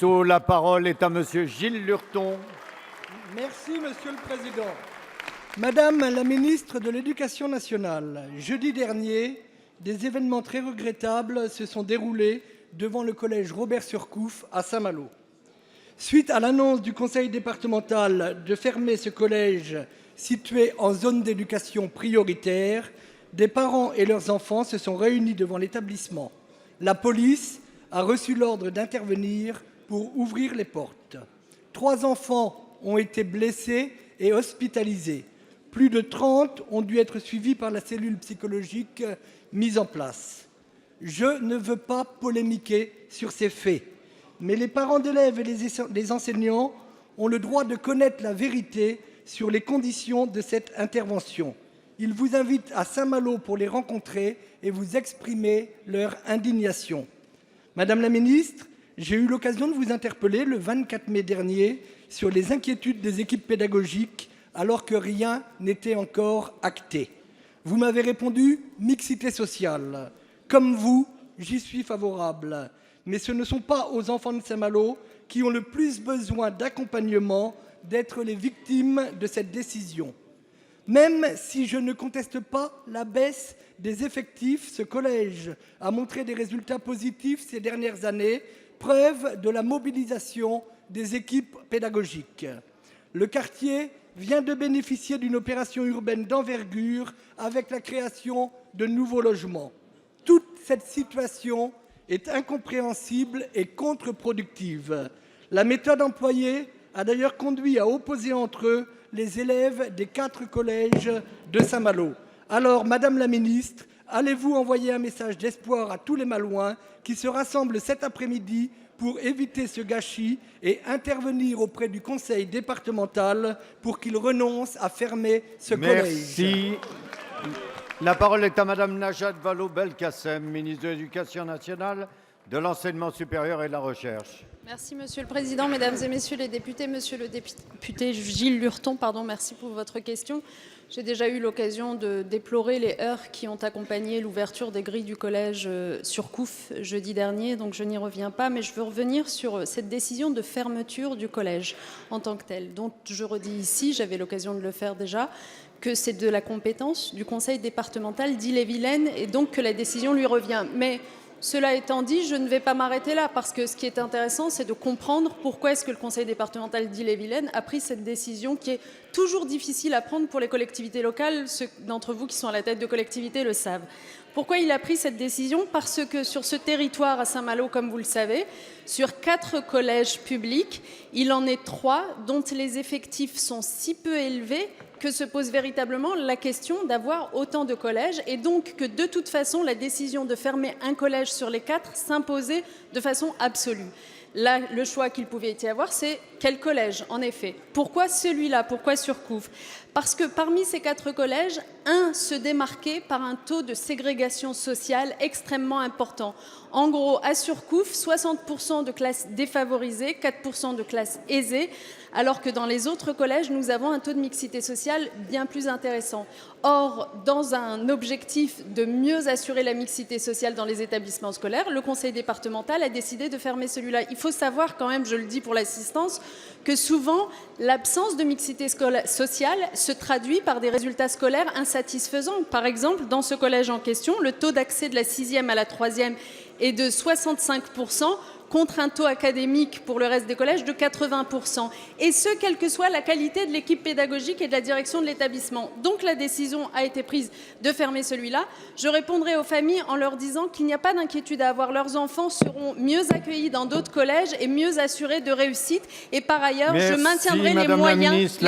La parole est à Monsieur Gilles Lurton. Merci, Monsieur le Président. Madame la ministre de l'Éducation nationale, jeudi dernier, des événements très regrettables se sont déroulés devant le collège Robert-Surcouf à Saint-Malo. Suite à l'annonce du conseil départemental de fermer ce collège situé en zone d'éducation prioritaire, des parents et leurs enfants se sont réunis devant l'établissement. La police a reçu l'ordre d'intervenir pour ouvrir les portes. 3 enfants ont été blessés et hospitalisés. Plus de 30 ont dû être suivis par la cellule psychologique mise en place. Je ne veux pas polémiquer sur ces faits, mais les parents d'élèves et les enseignants ont le droit de connaître la vérité sur les conditions de cette intervention. Ils vous invitent à Saint-Malo pour les rencontrer et vous exprimer leur indignation. Madame la ministre, j'ai eu l'occasion de vous interpeller le 24 mai dernier sur les inquiétudes des équipes pédagogiques alors que rien n'était encore acté. Vous m'avez répondu « mixité sociale ». Comme vous, j'y suis favorable. Mais ce ne sont pas aux enfants de Saint-Malo qui ont le plus besoin d'accompagnement d'être les victimes de cette décision. Même si je ne conteste pas la baisse des effectifs, ce collège a montré des résultats positifs ces dernières années, preuve de la mobilisation des équipes pédagogiques. Le quartier vient de bénéficier d'une opération urbaine d'envergure avec la création de nouveaux logements. Toute cette situation est incompréhensible et contre-productive. La méthode employée a d'ailleurs conduit à opposer entre eux les élèves des 4 collèges de Saint-Malo. Alors, Madame la ministre, allez-vous envoyer un message d'espoir à tous les Malouins qui se rassemblent cet après-midi pour éviter ce gâchis et intervenir auprès du conseil départemental pour qu'il renonce à fermer ce collège? Merci. La parole est à Madame Najat Vallaud-Belkacem, ministre de l'Éducation nationale, de l'Enseignement supérieur et de la Recherche. Merci Monsieur le Président, Mesdames et Messieurs les députés. Monsieur le député Gilles Lurton, merci pour votre question. J'ai déjà eu l'occasion de déplorer les heurts qui ont accompagné l'ouverture des grilles du collège Surcouf jeudi dernier, donc je n'y reviens pas, mais je veux revenir sur cette décision de fermeture du collège en tant que tel, dont je redis ici, j'avais l'occasion de le faire déjà, que c'est de la compétence du conseil départemental d'Ille-et-Vilaine et donc que la décision lui revient. Mais cela étant dit, je ne vais pas m'arrêter là parce que ce qui est intéressant, c'est de comprendre pourquoi est-ce que le conseil départemental d'Ille-et-Vilaine a pris cette décision qui est toujours difficile à prendre pour les collectivités locales. Ceux d'entre vous qui sont à la tête de collectivités le savent. Pourquoi il a pris cette décision? Parce que sur ce territoire à Saint-Malo, comme vous le savez, sur 4 collèges publics, il en est 3 dont les effectifs sont si peu élevés que se pose véritablement la question d'avoir autant de collèges et donc que de toute façon la décision de fermer un collège sur les 4 s'imposait de façon absolue. Là, le choix qu'il pouvait y avoir, c'est quel collège, en effet. Pourquoi celui-là? Pourquoi Surcouf? Parce que parmi ces 4 collèges, un se démarquait par un taux de ségrégation sociale extrêmement important. En gros, à Surcouf, 60% de classes défavorisées, 4% de classes aisées, alors que dans les autres collèges, nous avons un taux de mixité sociale bien plus intéressant. Or, dans un objectif de mieux assurer la mixité sociale dans les établissements scolaires, le conseil départemental a décidé de fermer celui-là. Il faut savoir quand même, je le dis pour l'assistance, que souvent, l'absence de mixité sociale se traduit par des résultats scolaires insatisfaisants. Par exemple, dans ce collège en question, le taux d'accès de la 6e à la 3e est de 65%, contre un taux académique pour le reste des collèges de 80%. Et ce, quelle que soit la qualité de l'équipe pédagogique et de la direction de l'établissement. Donc la décision a été prise de fermer celui-là. Je répondrai aux familles en leur disant qu'il n'y a pas d'inquiétude à avoir. Leurs enfants seront mieux accueillis dans d'autres collèges et mieux assurés de réussite. Et par ailleurs, je maintiendrai les moyens...